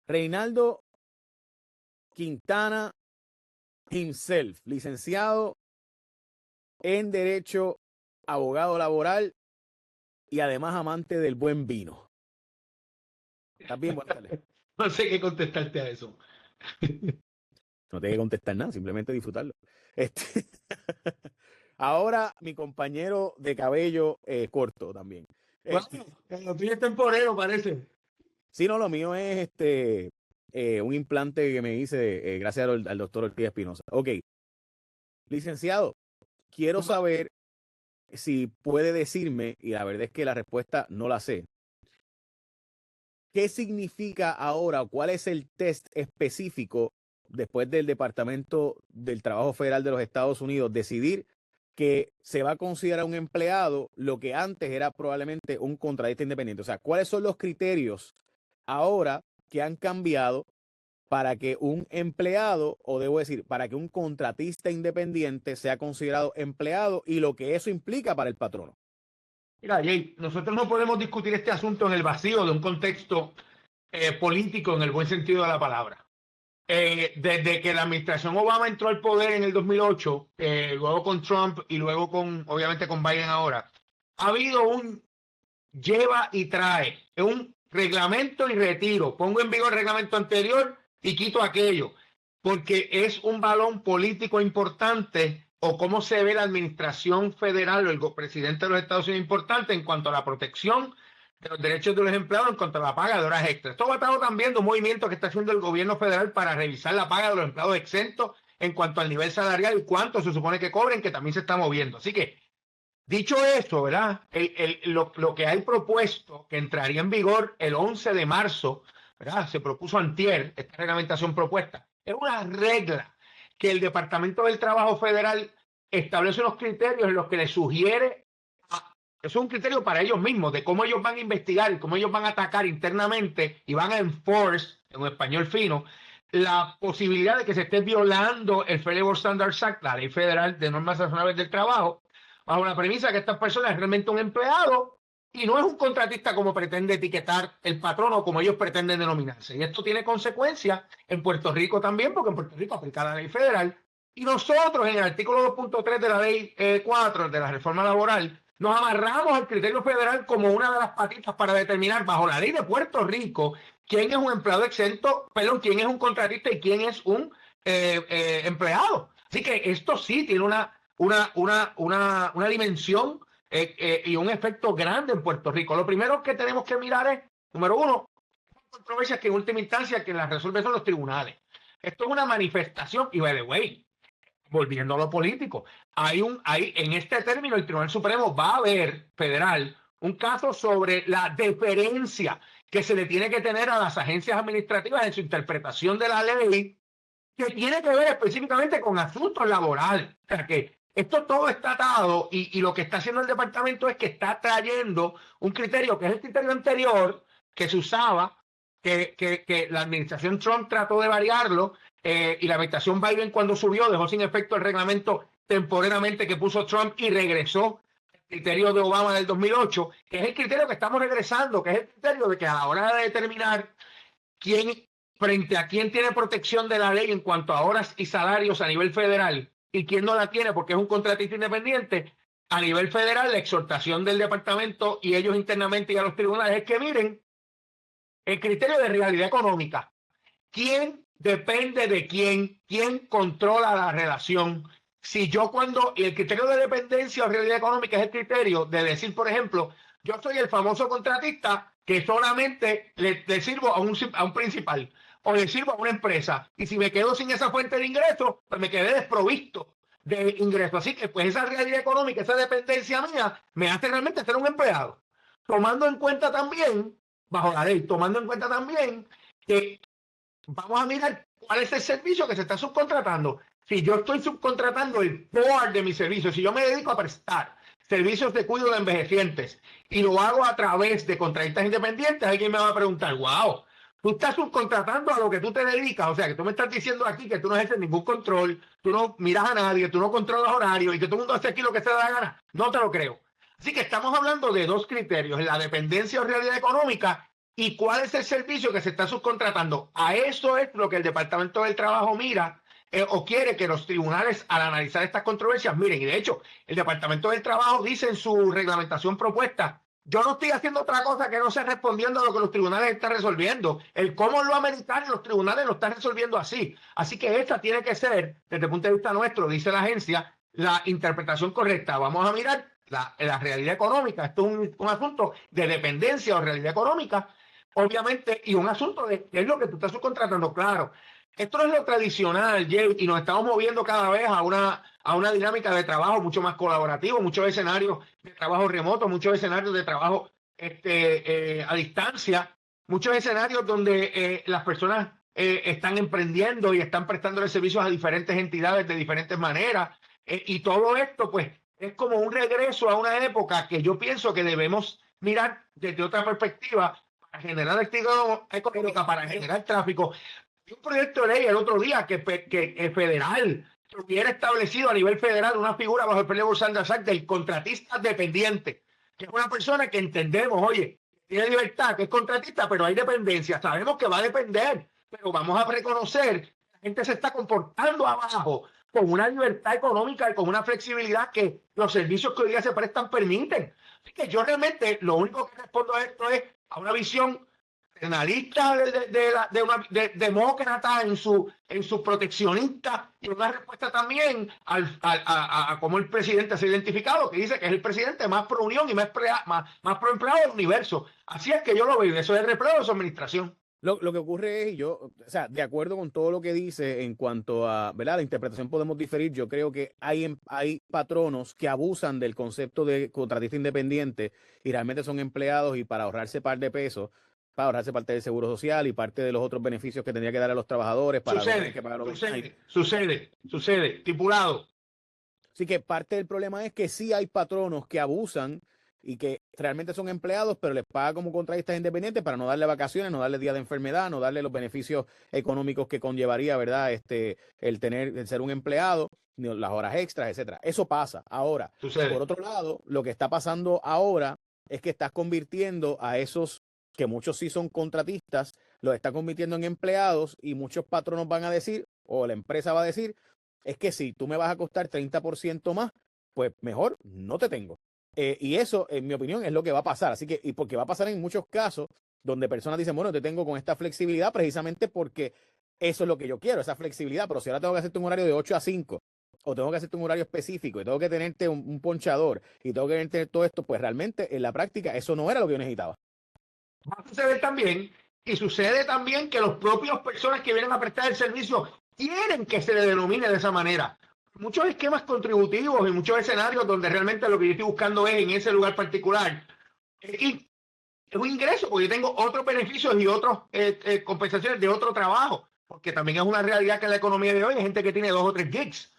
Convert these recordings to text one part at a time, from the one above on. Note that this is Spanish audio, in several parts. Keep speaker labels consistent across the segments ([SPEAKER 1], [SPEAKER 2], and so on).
[SPEAKER 1] Reinaldo Quintana himself, licenciado en Derecho, abogado laboral y además amante del buen vino. ¿Estás bien? Buenas tardes.
[SPEAKER 2] No sé qué contestarte a eso.
[SPEAKER 1] No tengo que contestar nada, simplemente disfrutarlo. Ahora mi compañero de cabello corto también.
[SPEAKER 2] Bueno, lo tuyo es temporero, parece.
[SPEAKER 1] Sí, no, lo mío es un implante que me hice gracias al doctor Ortiz Espinosa. Ok, licenciado, quiero saber si puede decirme, y la verdad es que la respuesta no la sé, ¿qué significa ahora o cuál es el test específico después del Departamento del Trabajo Federal de los Estados Unidos decidir que se va a considerar un empleado lo que antes era probablemente un contratista independiente? O sea, ¿cuáles son los criterios ahora que han cambiado para que un empleado, o debo decir, para que un contratista independiente sea considerado empleado y lo que eso implica para el patrono?
[SPEAKER 2] Mira, Jay, nosotros no podemos discutir este asunto en el vacío de un contexto político en el buen sentido de la palabra. Desde que la administración Obama entró al poder en el 2008, luego con Trump y luego obviamente con Biden ahora, ha habido un lleva y trae, un reglamento y retiro. Pongo en vigor el reglamento anterior y quito aquello, porque es un balón político importante, o cómo se ve la administración federal o el presidente de los Estados Unidos importante en cuanto a la protección de los derechos de los empleados en cuanto a la paga de horas extras. Esto va a estar también de un movimiento que está haciendo el gobierno federal para revisar la paga de los empleados exentos en cuanto al nivel salarial y cuánto se supone que cobren, que también se está moviendo. Así que, dicho esto, ¿verdad? Lo que hay propuesto, que entraría en vigor el 11 de marzo, ¿verdad? Se propuso antier, esta reglamentación propuesta, es una regla que el Departamento del Trabajo Federal establece unos criterios en los que le sugiere, es un criterio para ellos mismos, de cómo ellos van a investigar y cómo ellos van a atacar internamente y van a enforce, en un español fino, la posibilidad de que se esté violando el Fair Labor Standards Act, la ley federal de normas razonables del trabajo, bajo la premisa que esta persona es realmente un empleado y no es un contratista como pretende etiquetar el patrono, como ellos pretenden denominarse. Y esto tiene consecuencias en Puerto Rico también, porque en Puerto Rico aplica la ley federal. Y nosotros, en el artículo 2.3 de la ley 4 de la reforma laboral, nos amarramos al criterio federal como una de las patitas para determinar, bajo la ley de Puerto Rico, quién es un empleado exento, perdón, quién es un contratista y quién es un empleado. Así que esto sí tiene una dimensión y un efecto grande en Puerto Rico. Lo primero que tenemos que mirar es, número uno, controversias que en última instancia quien las resuelve son los tribunales. Esto es una manifestación, y by the way, volviendo a lo político, hay en este término el Tribunal Supremo va a ver, federal, un caso sobre la deferencia que se le tiene que tener a las agencias administrativas en su interpretación de la ley, que tiene que ver específicamente con asuntos laborales. O sea que esto todo está atado y lo que está haciendo el departamento es que está trayendo un criterio que es el criterio anterior que se usaba, que la administración Trump trató de variarlo, y la administración Biden, cuando subió, dejó sin efecto el reglamento temporalmente que puso Trump y regresó al criterio de Obama del 2008, que es el criterio que estamos regresando, que es el criterio de que a la hora de determinar frente a quién tiene protección de la ley en cuanto a horas y salarios a nivel federal y quién no la tiene porque es un contratista independiente, a nivel federal la exhortación del departamento y ellos internamente y a los tribunales es que miren el criterio de realidad económica. ¿Quién depende de quién? ¿Quién controla la relación? Si yo y el criterio de dependencia o realidad económica es el criterio de decir, por ejemplo, yo soy el famoso contratista que solamente le sirvo a un principal o le sirvo a una empresa. Y si me quedo sin esa fuente de ingreso, pues me quedé desprovisto de ingreso. Así que pues esa realidad económica, esa dependencia mía, me hace realmente ser un empleado. Tomando en cuenta también, bajo la ley, tomando en cuenta también que vamos a mirar cuál es el servicio que se está subcontratando. Si yo estoy subcontratando el core de mi servicio, si yo me dedico a prestar servicios de cuidado de envejecientes y lo hago a través de contratistas independientes, alguien me va a preguntar, wow, tú estás subcontratando a lo que tú te dedicas, o sea, que tú me estás diciendo aquí que tú no ejerces ningún control, tú no miras a nadie, tú no controlas horarios y que todo el mundo hace aquí lo que se da la gana. No te lo creo. Así que estamos hablando de dos criterios, la dependencia o realidad económica y cuál es el servicio que se está subcontratando. A eso es lo que el Departamento del Trabajo mira o quiere que los tribunales, al analizar estas controversias, miren. Y de hecho, el Departamento del Trabajo dice en su reglamentación propuesta: yo no estoy haciendo otra cosa que no sea respondiendo a lo que los tribunales están resolviendo. El cómo lo americano, los tribunales lo están resolviendo así. Así que esta tiene que ser, desde el punto de vista nuestro, dice la agencia, la interpretación correcta. Vamos a mirar la realidad económica. Esto es un asunto de dependencia o realidad económica, obviamente, y un asunto de qué es lo que tú estás subcontratando. Claro, esto no es lo tradicional, Jay, y nos estamos moviendo cada vez a una dinámica de trabajo mucho más colaborativo, muchos escenarios de trabajo remoto, muchos escenarios de trabajo a distancia, muchos escenarios donde las personas están emprendiendo y están prestándole servicios a diferentes entidades de diferentes maneras. Y todo esto, pues, es como un regreso a una época que yo pienso que debemos mirar desde otra perspectiva para generar actividad económica, para generar tráfico. Hay un proyecto de ley el otro día que federal, que hubiera establecido a nivel federal una figura bajo el Federal Standards Act del contratista dependiente, que es una persona que entendemos, oye, tiene libertad, que es contratista, pero hay dependencia. Sabemos que va a depender, pero vamos a reconocer que la gente se está comportando abajo con una libertad económica y con una flexibilidad que los servicios que hoy día se prestan permiten. Así que yo realmente lo único que respondo a esto es a una visión penalista de demócrata en su proteccionista, y una respuesta también a cómo el presidente se ha identificado, que dice que es el presidente más pro unión y más pro empleado del universo. Así es que yo lo veo, eso es el repleo de su administración.
[SPEAKER 1] Lo que ocurre es, o sea, de acuerdo con todo lo que dice en cuanto a, ¿verdad? La interpretación podemos diferir. Yo creo que hay patronos que abusan del concepto de contratista independiente y realmente son empleados, y para ahorrarse par de pesos, para ahorrarse parte del seguro social y parte de los otros beneficios que tendría que dar a los trabajadores para no tener que pagar los
[SPEAKER 2] sucede, estipulado.
[SPEAKER 1] Así que parte del problema es que sí hay patronos que abusan y que realmente son empleados, pero les paga como contratistas independientes para no darle vacaciones, no darle días de enfermedad, no darle los beneficios económicos que conllevaría, ¿verdad? El ser un empleado, las horas extras, etcétera. Eso pasa. Ahora, por otro lado, lo que está pasando ahora es que estás convirtiendo a esos que muchos sí son contratistas, los está convirtiendo en empleados, y muchos patronos van a decir, o la empresa va a decir, es que si tú me vas a costar 30% más, pues mejor no te tengo. Y eso, en mi opinión, es lo que va a pasar. Así que, y porque va a pasar en muchos casos donde personas dicen, bueno, te tengo con esta flexibilidad precisamente porque eso es lo que yo quiero, esa flexibilidad, pero si ahora tengo que hacerte un horario de 8 a 5, o tengo que hacerte un horario específico, y tengo que tenerte un ponchador, y tengo que tener todo esto, pues realmente en la práctica eso no era lo que yo necesitaba.
[SPEAKER 2] Va a suceder también, y sucede también, que los propios personas que vienen a prestar el servicio quieren que se le denomine de esa manera. Muchos esquemas contributivos y muchos escenarios donde realmente lo que yo estoy buscando es en ese lugar particular y es un ingreso, porque yo tengo otros beneficios y otras compensaciones de otro trabajo, porque también es una realidad que en la economía de hoy hay gente que tiene 2 o 3 gigs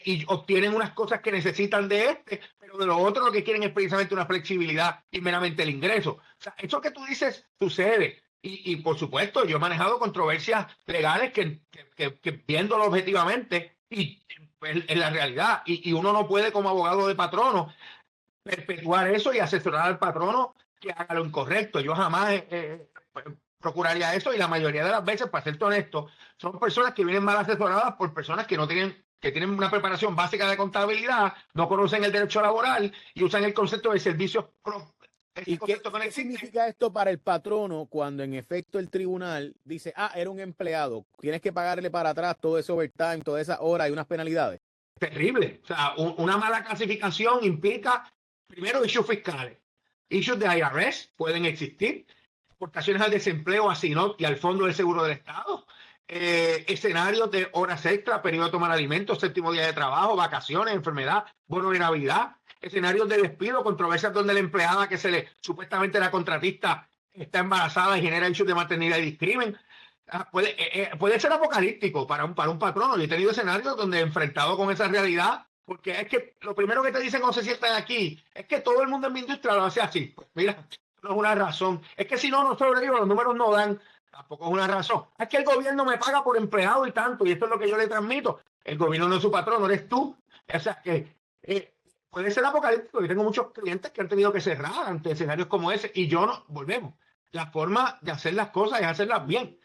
[SPEAKER 2] y obtienen unas cosas que necesitan de pero de lo otro lo que quieren es precisamente una flexibilidad y meramente el ingreso. O sea, eso que tú dices sucede. Y por supuesto, yo he manejado controversias legales que viéndolo objetivamente y en la realidad, y uno no puede como abogado de patrono perpetuar eso y asesorar al patrono que haga lo incorrecto. Yo jamás procuraría eso, y la mayoría de las veces, para ser honesto, son personas que vienen mal asesoradas por personas que tienen una preparación básica de contabilidad, no conocen el derecho laboral y usan el concepto de servicios.
[SPEAKER 1] ¿Y qué significa esto para el patrono cuando en efecto el tribunal dice, era un empleado, tienes que pagarle para atrás todo ese overtime, toda esa hora y unas penalidades?
[SPEAKER 2] Terrible. O sea, una mala clasificación implica, primero, issues fiscales. Issues de IRS pueden existir, aportaciones al desempleo, a SINOT y al Fondo del Seguro del Estado, escenarios de horas extra, periodo de tomar alimentos, séptimo día de trabajo, vacaciones, enfermedad, bono de Navidad, escenarios de despido, controversias donde la empleada supuestamente la contratista está embarazada y genera issues de maternidad y discrimen. Puede ser apocalíptico para un patrono. Yo he tenido escenarios donde he enfrentado con esa realidad, porque es que lo primero que te dicen cuando se sientan aquí es que todo el mundo en mi industria lo hace así. Pues mira, no es una razón. Es que si no sobrevivo, los números no dan. Tampoco es una razón. Es que el gobierno me paga por empleado y tanto, y esto es lo que yo le transmito. El gobierno no es su patrón, no eres tú. O sea que puede ser apocalíptico. Yo tengo muchos clientes que han tenido que cerrar ante escenarios como ese, y yo no, volvemos. la forma de hacer las cosas es hacerlas bien.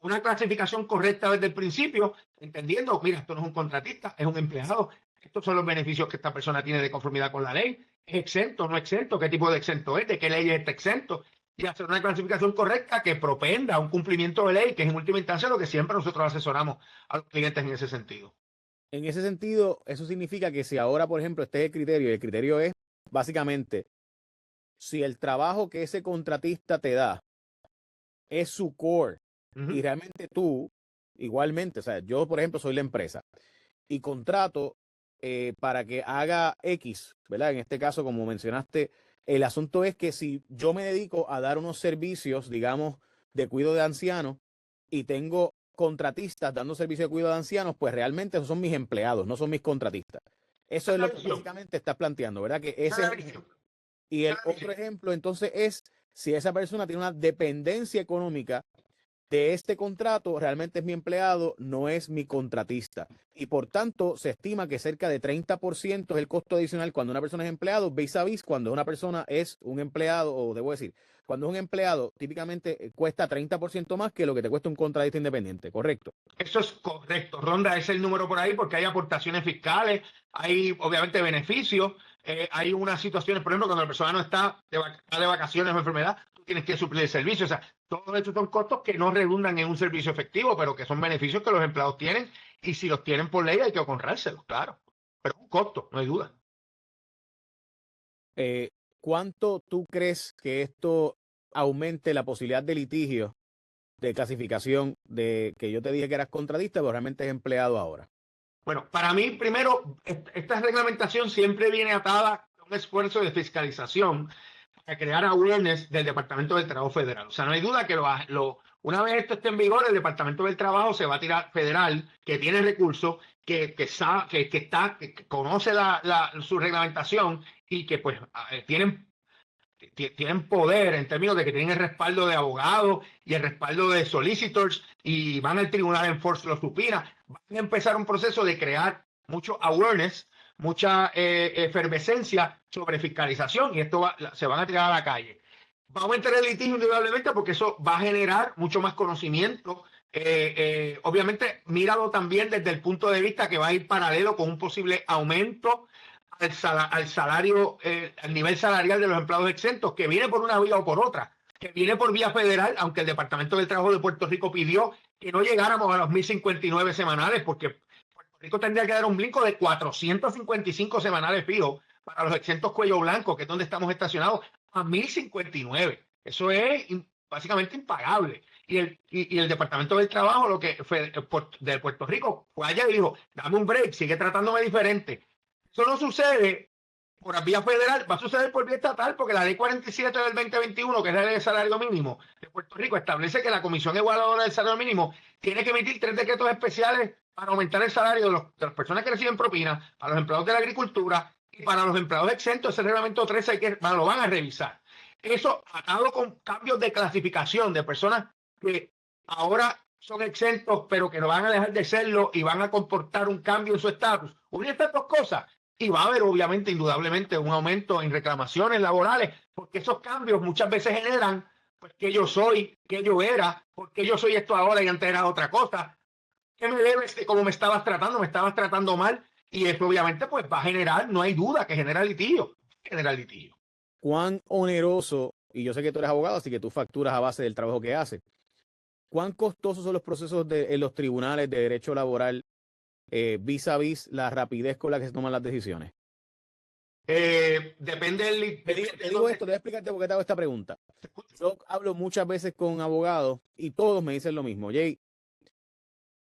[SPEAKER 2] Una clasificación correcta desde el principio, entendiendo, mira, esto no es un contratista, es un empleado. Estos son los beneficios que esta persona tiene de conformidad con la ley. ¿Es exento, no exento? ¿Qué tipo de exento es? ¿De qué ley está exento? Y hacer una clasificación correcta que propenda un cumplimiento de ley, que es en última instancia lo que siempre nosotros asesoramos a los clientes en ese sentido.
[SPEAKER 1] En ese sentido, eso significa que si ahora, por ejemplo, este es el criterio es básicamente, si el trabajo que ese contratista te da es su core y realmente tú, igualmente, o sea, yo, por ejemplo, soy la empresa y contrato para que haga X, ¿verdad? En este caso, como mencionaste, el asunto es que si yo me dedico a dar unos servicios, digamos, de cuidado de ancianos y tengo contratistas dando servicio de cuidado de ancianos, pues realmente esos son mis empleados, no son mis contratistas. Eso es lo que básicamente estás planteando, ¿verdad? Que ese y el otro ejemplo, entonces, es si esa persona tiene una dependencia económica de este contrato, realmente es mi empleado, no es mi contratista. Y por tanto, se estima que cerca de 30% es el costo adicional cuando una persona es empleado, vis a vis cuando una persona es un empleado, o debo decir, cuando es un empleado, típicamente cuesta 30% más que lo que te cuesta un contratista independiente, ¿correcto?
[SPEAKER 2] Eso es correcto. Ronda ese el número por ahí porque hay aportaciones fiscales, hay obviamente beneficios, hay unas situaciones, por ejemplo, cuando la persona no está de vacaciones o enfermedad, tú tienes que suplir el servicio. O sea, todos estos son costos que no redundan en un servicio efectivo, pero que son beneficios que los empleados tienen y si los tienen por ley hay que honrárselos, claro. Pero es un costo, no hay duda.
[SPEAKER 1] ¿Cuánto tú crees que esto aumente la posibilidad de litigio de clasificación de que yo te dije que eras contratista, pero realmente es empleado ahora?
[SPEAKER 2] Bueno, para mí, primero, esta reglamentación siempre viene atada a un esfuerzo de fiscalización para crear awareness del Departamento del Trabajo Federal. O sea, no hay duda que una vez esto esté en vigor, el Departamento del Trabajo se va a tirar federal, que tiene recursos, que conoce su reglamentación y que pues tienen poder en términos de que tienen el respaldo de abogados y el respaldo de solicitors y van al tribunal en force lo supina. Van a empezar un proceso de crear mucho awareness, mucha efervescencia sobre fiscalización y esto se van a tirar a la calle. Va a aumentar el litigio indudablemente porque eso va a generar mucho más conocimiento. Obviamente, míralo también desde el punto de vista que va a ir paralelo con un posible aumento al salario, al nivel salarial de los empleados exentos, que viene por una vía o por otra, que viene por vía federal, aunque el Departamento del Trabajo de Puerto Rico pidió que no llegáramos a los 1.059 semanales, porque Puerto Rico tendría que dar un brinco de 455 semanales fijos para los exentos cuello blanco, que es donde estamos estacionados, a 1.059. Eso es básicamente impagable. Y el Departamento del Trabajo, lo que de Puerto Rico, fue allá y dijo, dame un break, sigue tratándome diferente. Eso no sucede por vía federal, va a suceder por vía estatal, porque la ley 47 del 2021, que es la ley de salario mínimo de Puerto Rico, establece que la Comisión Evaluadora del Salario Mínimo tiene que emitir 3 decretos especiales para aumentar el salario de las personas que reciben propina, para los empleados de la agricultura y para los empleados exentos. Ese reglamento 13 lo van a revisar. Eso atado con cambios de clasificación de personas que ahora son exentos, pero que no van a dejar de serlo y van a comportar un cambio en su estatus. Unir estas dos cosas y va a haber obviamente indudablemente un aumento en reclamaciones laborales, porque esos cambios muchas veces generan pues que yo soy, que yo era, porque yo soy esto ahora y antes era otra cosa. ¿Qué me debes de cómo me estabas tratando mal? Y eso obviamente pues va a generar, no hay duda que genera litigio.
[SPEAKER 1] ¿Cuán oneroso, y yo sé que tú eres abogado, así que tú facturas a base del trabajo que haces, cuán costosos son los procesos en los tribunales de derecho laboral vis a vis la rapidez con la que se toman las decisiones?
[SPEAKER 2] Depende del...
[SPEAKER 1] Te digo esto, te voy a explicarte por qué te hago esta pregunta. Yo hablo muchas veces con abogados y todos me dicen lo mismo. Jay,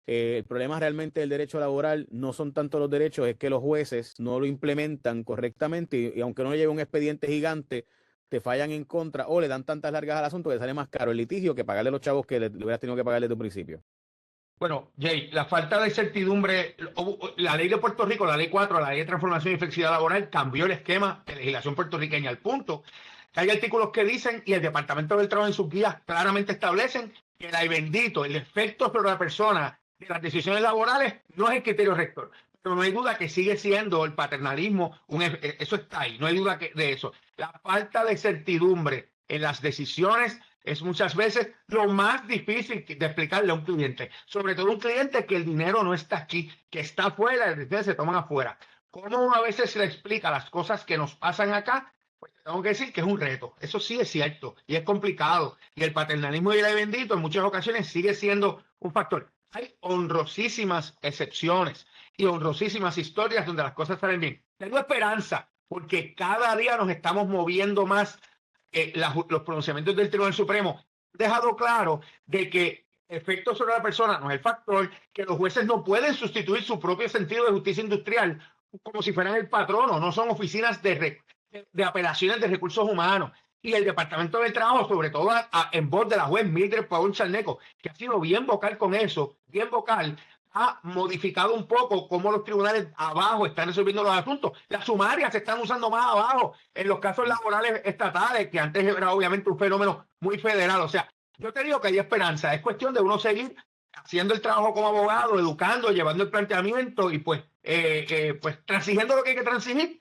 [SPEAKER 1] el problema realmente del derecho laboral no son tanto los derechos, es que los jueces no lo implementan correctamente y aunque no lleve un expediente gigante, te fallan en contra o le dan tantas largas al asunto que sale más caro el litigio que pagarle a los chavos que le hubieras tenido que pagar desde un principio.
[SPEAKER 2] Bueno, Jay, la falta de certidumbre, la ley de Puerto Rico, la ley 4, la ley de transformación y flexibilidad laboral, cambió el esquema de legislación puertorriqueña al punto que hay artículos que dicen, y el Departamento del Trabajo en sus guías claramente establecen, que el bendito, el efecto sobre la persona de las decisiones laborales no es el criterio rector. Pero no hay duda que sigue siendo el paternalismo, eso está ahí, no hay duda de eso. La falta de certidumbre en las decisiones es muchas veces lo más difícil de explicarle a un cliente, sobre todo un cliente que el dinero no está aquí, que está afuera, el dinero se toman afuera. ¿Cómo uno a veces se le explica las cosas que nos pasan acá? Pues tengo que decir que es un reto. Eso sí es cierto y es complicado. Y el paternalismo de bendito en muchas ocasiones sigue siendo un factor. Hay honrosísimas excepciones y honrosísimas historias donde las cosas salen bien. Tengo esperanza porque cada día nos estamos moviendo más. Los pronunciamientos del Tribunal Supremo han dejado claro de que efecto sobre la persona no es el factor, que los jueces no pueden sustituir su propio sentido de justicia industrial como si fueran el patrono, no son oficinas de apelaciones de recursos humanos. Y el Departamento del Trabajo, sobre todo en voz de la juez Mildred Pavón Charneco, que ha sido bien vocal con eso, bien vocal, ha modificado un poco cómo los tribunales abajo están resolviendo los asuntos. Las sumarias se están usando más abajo en los casos laborales estatales, que antes era obviamente un fenómeno muy federal. O sea, yo te digo que hay esperanza. Es cuestión de uno seguir haciendo el trabajo como abogado, educando, llevando el planteamiento y pues transigiendo lo que hay que transigir.